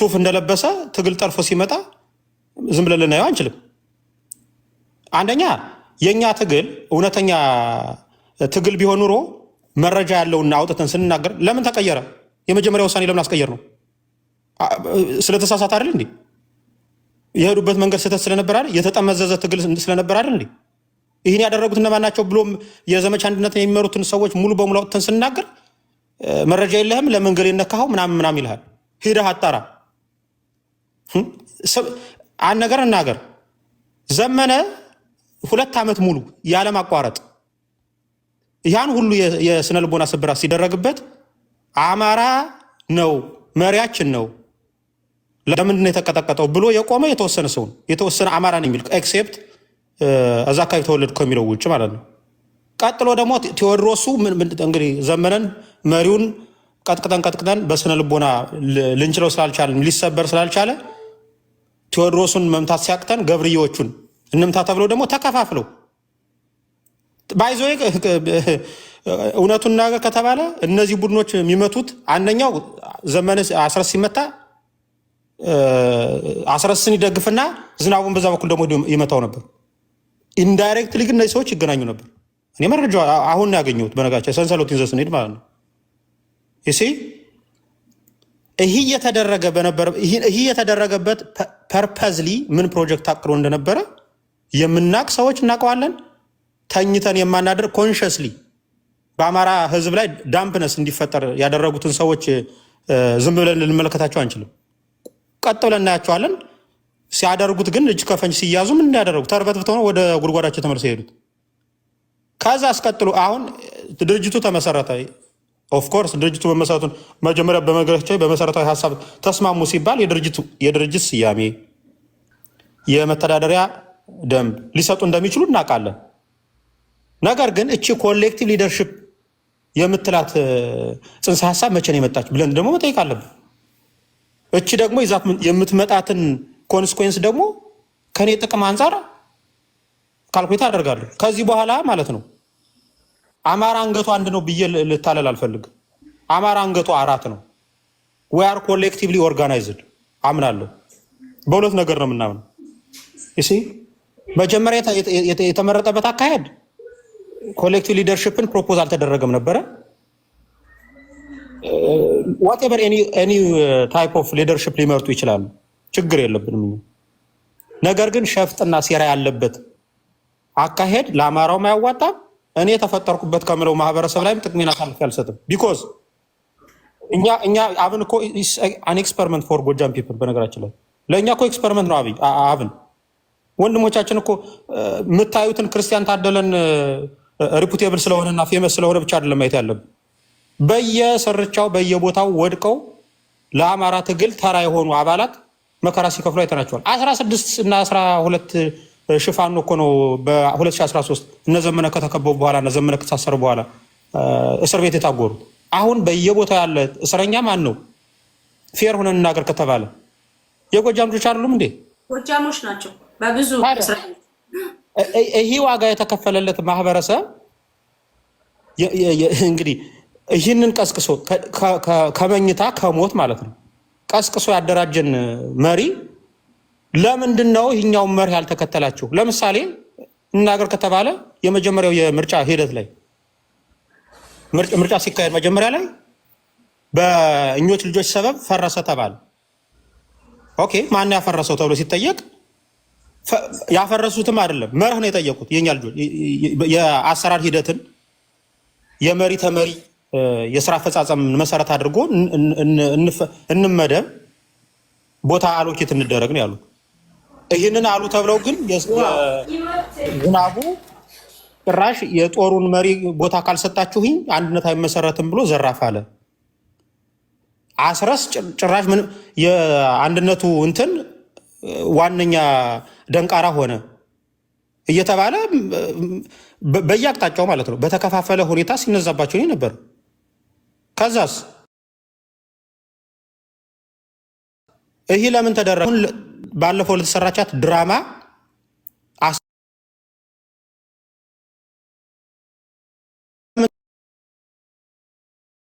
ሱፍ እንደለበሰ ትግል ጠልፎ ሲመጣ ዝም ብለን ልናየው አንችልም። አንደኛ የኛ ትግል እውነተኛ ትግል ቢሆን ኑሮ መረጃ ያለውና አውጥተን ስንናገር ለምን ተቀየረ? የመጀመሪያ ውሳኔ ለምን አስቀየር ነው? ስለተሳሳተ አይደል እንዴ? የሄዱበት መንገድ ስህተት ስለነበር አይደል? የተጠመዘዘ ትግል ስለነበር አይደል እንዴ? ይህን ያደረጉት እነማን ናቸው ብሎም የዘመቻ አንድነትን የሚመሩትን ሰዎች ሙሉ በሙሉ አውጥተን ስንናገር መረጃ የለህም ለምን ገሌ ነካኸው ምናምን ይልሃል። ሂደህ አጣራ። አንድ ነገር እናገር። ዘመነ 2 ዓመት ሙሉ ያለማቋረጥ ያን ሁሉ የስነ ልቦና ስብራት ሲደረግበት አማራ ነው መሪያችን ነው ለምንድን ነው የተቀጠቀጠው ብሎ የቆመ የተወሰነ ሰው የተወሰነ አማራ ነው የሚል ኤክሴፕት እዛ አካባቢ ተወለድኩ ከሚለው ውጭ ማለት ነው። ቀጥሎ ደግሞ ቴዎድሮሱ እንግዲህ ዘመነን መሪውን ቀጥቅጠን በስነ ልቦና ልንችለው ስላልቻለን ሊሰበር ስላልቻለ ቴዎድሮሱን መምታት ሲያቅተን ገብርዬዎቹን እንምታ ተብሎ ደግሞ ተከፋፍለው ባይዞ እውነቱን ነገር ከተባለ እነዚህ ቡድኖች የሚመቱት አንደኛው ዘመነ አስረስ ሲመታ አስረስን ይደግፍና ዝናቡን በዛ በኩል ደግሞ ይመታው ነበር። ኢንዳይሬክትሊ ግን እነዚህ ሰዎች ይገናኙ ነበር። እኔ መረጃ አሁን ያገኘሁት በነጋቸው ሰንሰለቱን ይዘው ስንሄድ ማለት ነው። እሺ ይህ የተደረገበት ፐርፐዝሊ ምን ፕሮጀክት አቅዶ እንደነበረ የምናቅ ሰዎች እናውቀዋለን። ተኝተን የማናደር ኮንሽስሊ በአማራ ሕዝብ ላይ ዳምፕነስ እንዲፈጠር ያደረጉትን ሰዎች ዝም ብለን ልንመለከታቸው አንችልም። ቀጥ ብለን እናያቸዋለን። ሲያደርጉት ግን እጅ ከፈንጅ ሲያዙ ምን እንዳደረጉ ተርበትብተው ነው ወደ ጉድጓዳቸው ተመልሰው የሄዱት። ከዛ አስቀጥሎ አሁን ድርጅቱ ተመሰረተ። ኦፍኮርስ ድርጅቱ በመሰረቱን መጀመሪያ በመግለጫው በመሰረታዊ ሀሳብ ተስማሙ ሲባል የድርጅት ስያሜ የመተዳደሪያ ደንብ ሊሰጡ እንደሚችሉ እናውቃለን። ነገር ግን እቺ ኮሌክቲቭ ሊደርሽፕ የምትላት ጽንሰ ሀሳብ መቼ ነው የመጣች ብለን ደግሞ መጠየቅ አለብን። እቺ ደግሞ ይዛት የምትመጣትን ኮንስኮንስ ደግሞ ከኔ ጥቅም አንጻር ካልኩሌት አደርጋለሁ። ከዚህ በኋላ ማለት ነው አማራ አንገቱ አንድ ነው ብዬ ልታለል አልፈልግም። አማራ አንገቱ 4 ነው። we are collectively organized አምናለሁ። በሁለት ነገር ነው የምናምነው። እሺ መጀመሪያ የተመረጠበት አካሄድ ኮሌክቲቭ ሊደርሺፕን ፕሮፖዝ አልተደረገም ነበረ። whatever any type of leadership ሊመርጡ ይችላሉ፣ ችግር የለብንም። ነገር ግን ሸፍጥና ሴራ ያለበት አካሄድ ለአማራው ማያዋጣ እኔ የተፈጠርኩበት ከምለው ማህበረሰብ ላይም ጥቅሜን አሳልፌ አልሰጥም። ቢኮዝ እኛ አብን እኮ አን ኤክስፐሪመንት ፎር ጎጃም ፒፕል። በነገራችን ላይ ለእኛ እኮ ኤክስፐሪመንት ነው አብን። ወንድሞቻችን እኮ የምታዩትን ክርስቲያን ታደለን ሪፑቴብል ስለሆነና ፌመስ ስለሆነ ብቻ አይደለም ማየት ያለብን። በየስርቻው በየቦታው ወድቀው ለአማራ ትግል ተራ የሆኑ አባላት መከራ ሲከፍሉ አይተናቸዋል። 16 እና 12 ሽፋን እኮ ነው በ2013 እነዘመነ ከተከበቡ በኋላ እነዘመነ ከታሰሩ በኋላ እስር ቤት የታጎሩት። አሁን በየቦታው ያለ እስረኛ ማን ነው? ፌር ሆነን እናገር ከተባለ የጎጃም ልጆች አይደሉም እንዴ? ጎጃሞች ናቸው በብዙ እስረኛ። ይሄ ዋጋ የተከፈለለት ማህበረሰብ እንግዲህ ይህንን ቀስቅሶ ከመኝታ ከሞት ማለት ነው ቀስቅሶ ያደራጀን መሪ ለምንድን ነው ይህኛውን መርህ ያልተከተላቸው? ለምሳሌ እናገር ከተባለ የመጀመሪያው የምርጫ ሂደት ላይ ምርጫ ሲካሄድ መጀመሪያ ላይ በእኞች ልጆች ሰበብ ፈረሰ ተባለ። ኦኬ ማን ያፈረሰው ተብሎ ሲጠየቅ ያፈረሱትም አይደለም መርህ ነው የጠየቁት። የኛ ልጆች የአሰራር ሂደትን የመሪ ተመሪ የስራ አፈጻጸም መሰረት አድርጎ እንመደብ ቦታ አሎኬት እንደረግ ነው ያሉት። ይህንን አሉ ተብለው ግን ዝናቡ ጭራሽ የጦሩን መሪ ቦታ ካልሰጣችሁኝ አንድነት አይመሰረትም ብሎ ዘራፍ አለ። አስረስ ጭራሽ ምን የአንድነቱ እንትን ዋነኛ ደንቃራ ሆነ እየተባለ በየአቅጣጫው ማለት ነው በተከፋፈለ ሁኔታ ሲነዛባቸው ነበር። ከዛስ ይህ ለምን ተደረገ? ባለፈው ለተሰራቻት ድራማ